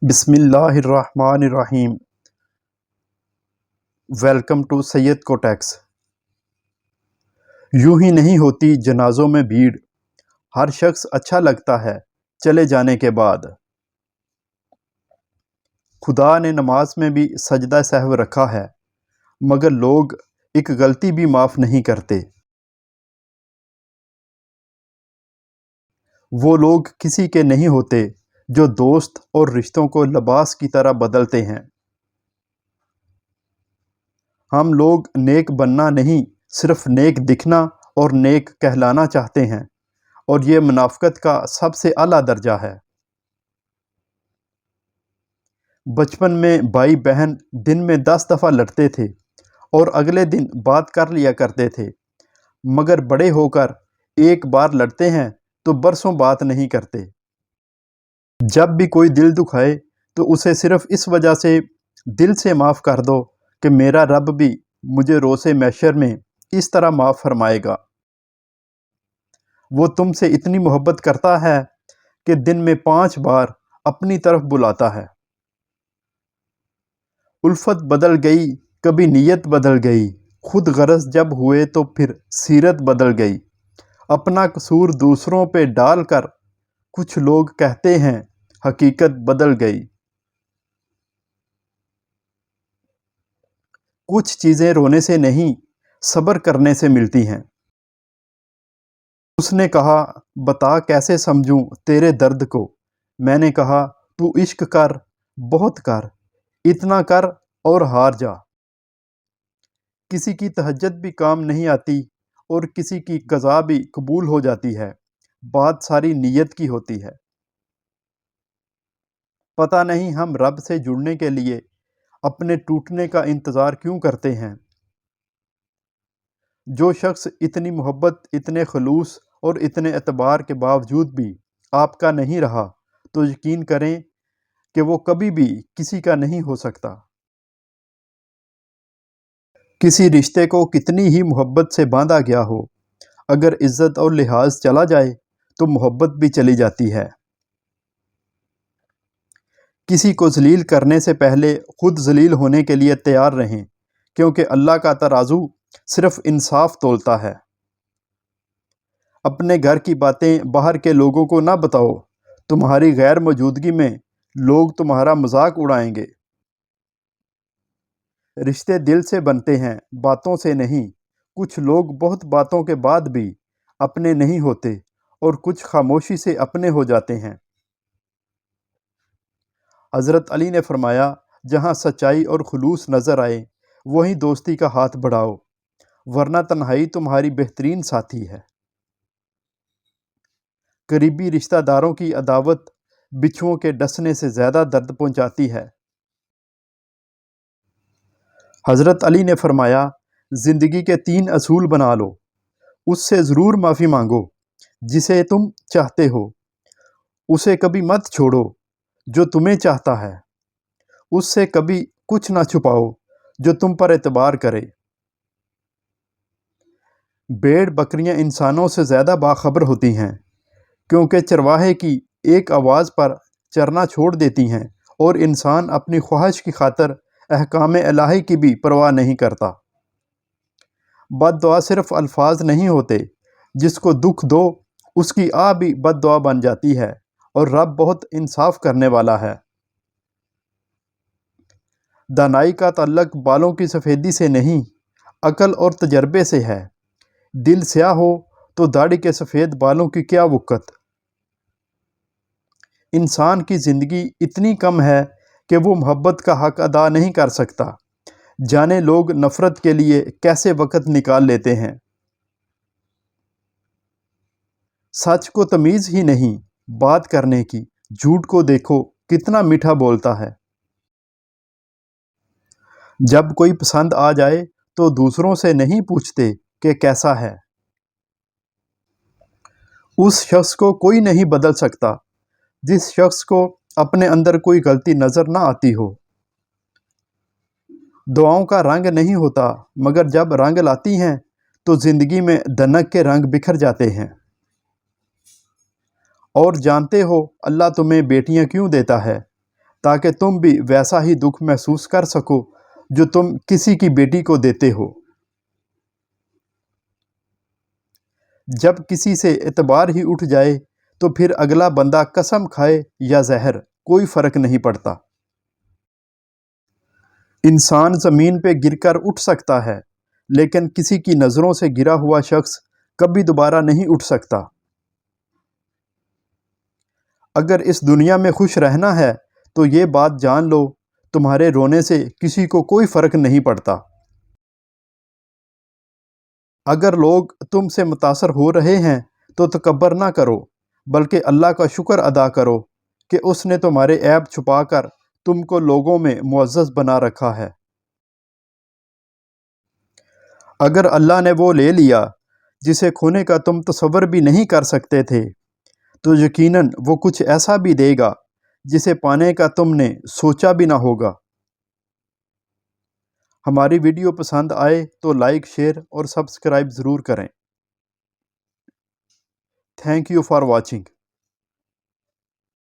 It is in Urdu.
بسم اللہ الرحمن الرحیم۔ ویلکم ٹو سید کوٹیکس۔ یوں ہی نہیں ہوتی جنازوں میں بھیڑ، ہر شخص اچھا لگتا ہے چلے جانے کے بعد۔ خدا نے نماز میں بھی سجدہ سہو رکھا ہے، مگر لوگ ایک غلطی بھی معاف نہیں کرتے۔ وہ لوگ کسی کے نہیں ہوتے جو دوست اور رشتوں کو لباس کی طرح بدلتے ہیں۔ ہم لوگ نیک بننا نہیں، صرف نیک دکھنا اور نیک کہلانا چاہتے ہیں، اور یہ منافقت کا سب سے اعلیٰ درجہ ہے۔ بچپن میں بھائی بہن دن میں 10 دفعہ لڑتے تھے اور اگلے دن بات کر لیا کرتے تھے، مگر بڑے ہو کر ایک بار لڑتے ہیں تو برسوں بات نہیں کرتے۔ جب بھی کوئی دل دکھائے تو اسے صرف اس وجہ سے دل سے معاف کر دو کہ میرا رب بھی مجھے روز محشر میں اس طرح معاف فرمائے گا۔ وہ تم سے اتنی محبت کرتا ہے کہ دن میں 5 بار اپنی طرف بلاتا ہے۔ الفت بدل گئی، کبھی نیت بدل گئی، خود غرض جب ہوئے تو پھر سیرت بدل گئی۔ اپنا قصور دوسروں پہ ڈال کر کچھ لوگ کہتے ہیں حقیقت بدل گئی۔ کچھ چیزیں رونے سے نہیں، صبر کرنے سے ملتی ہیں۔ اس نے کہا بتا کیسے سمجھوں تیرے درد کو، میں نے کہا تو عشق کر، بہت کر، اتنا کر اور ہار جا۔ کسی کی تہجد بھی کام نہیں آتی اور کسی کی قضا بھی قبول ہو جاتی ہے، بات ساری نیت کی ہوتی ہے۔ پتہ نہیں ہم رب سے جڑنے کے لیے اپنے ٹوٹنے کا انتظار کیوں کرتے ہیں۔ جو شخص اتنی محبت، اتنے خلوص اور اتنے اعتبار کے باوجود بھی آپ کا نہیں رہا تو یقین کریں کہ وہ کبھی بھی کسی کا نہیں ہو سکتا۔ کسی رشتے کو کتنی ہی محبت سے باندھا گیا ہو، اگر عزت اور لحاظ چلا جائے تو محبت بھی چلی جاتی ہے۔ کسی کو ذلیل کرنے سے پہلے خود ذلیل ہونے کے لیے تیار رہیں، کیونکہ اللہ کا ترازو صرف انصاف تولتا ہے۔ اپنے گھر کی باتیں باہر کے لوگوں کو نہ بتاؤ، تمہاری غیر موجودگی میں لوگ تمہارا مذاق اڑائیں گے۔ رشتے دل سے بنتے ہیں، باتوں سے نہیں۔ کچھ لوگ بہت باتوں کے بعد بھی اپنے نہیں ہوتے اور کچھ خاموشی سے اپنے ہو جاتے ہیں۔ حضرت علی نے فرمایا جہاں سچائی اور خلوص نظر آئے وہیں دوستی کا ہاتھ بڑھاؤ، ورنہ تنہائی تمہاری بہترین ساتھی ہے۔ قریبی رشتہ داروں کی عداوت بچھوؤں کے ڈسنے سے زیادہ درد پہنچاتی ہے۔ حضرت علی نے فرمایا زندگی کے 3 اصول بنا لو، اس سے ضرور معافی مانگو جسے تم چاہتے ہو، اسے کبھی مت چھوڑو جو تمہیں چاہتا ہے، اس سے کبھی کچھ نہ چھپاؤ جو تم پر اعتبار کرے۔ بھیڑ بکریاں انسانوں سے زیادہ باخبر ہوتی ہیں، کیونکہ چرواہے کی ایک آواز پر چرنا چھوڑ دیتی ہیں اور انسان اپنی خواہش کی خاطر احکام الہی کی بھی پرواہ نہیں کرتا۔ بد دعا صرف الفاظ نہیں ہوتے، جس کو دکھ دو اس کی بھی بد دعا بن جاتی ہے، اور رب بہت انصاف کرنے والا ہے۔ دانائی کا تعلق بالوں کی سفیدی سے نہیں، عقل اور تجربے سے ہے۔ دل سیاہ ہو تو داڑھی کے سفید بالوں کی کیا وقت۔ انسان کی زندگی اتنی کم ہے کہ وہ محبت کا حق ادا نہیں کر سکتا، جانے لوگ نفرت کے لیے کیسے وقت نکال لیتے ہیں۔ سچ کو تمیز ہی نہیں بات کرنے کی، جھوٹ کو دیکھو کتنا میٹھا بولتا ہے۔ جب کوئی پسند آ جائے تو دوسروں سے نہیں پوچھتے کہ کیسا ہے۔ اس شخص کو کوئی نہیں بدل سکتا جس شخص کو اپنے اندر کوئی غلطی نظر نہ آتی ہو۔ دعاؤں کا رنگ نہیں ہوتا، مگر جب رنگ لاتی ہیں تو زندگی میں دنک کے رنگ بکھر جاتے ہیں۔ اور جانتے ہو اللہ تمہیں بیٹیاں کیوں دیتا ہے؟ تاکہ تم بھی ویسا ہی دکھ محسوس کر سکو جو تم کسی کی بیٹی کو دیتے ہو۔ جب کسی سے اعتبار ہی اٹھ جائے تو پھر اگلا بندہ قسم کھائے یا زہر، کوئی فرق نہیں پڑتا۔ انسان زمین پہ گر کر اٹھ سکتا ہے، لیکن کسی کی نظروں سے گرا ہوا شخص کبھی دوبارہ نہیں اٹھ سکتا۔ اگر اس دنیا میں خوش رہنا ہے تو یہ بات جان لو، تمہارے رونے سے کسی کو کوئی فرق نہیں پڑتا۔ اگر لوگ تم سے متاثر ہو رہے ہیں تو تکبر نہ کرو، بلکہ اللہ کا شکر ادا کرو کہ اس نے تمہارے عیب چھپا کر تم کو لوگوں میں معزز بنا رکھا ہے۔ اگر اللہ نے وہ لے لیا جسے کھونے کا تم تصور بھی نہیں کر سکتے تھے، تو یقیناً وہ کچھ ایسا بھی دے گا جسے پانے کا تم نے سوچا بھی نہ ہوگا۔ ہماری ویڈیو پسند آئے تو لائک، شیئر اور سبسکرائب ضرور کریں۔ Thank you for watching.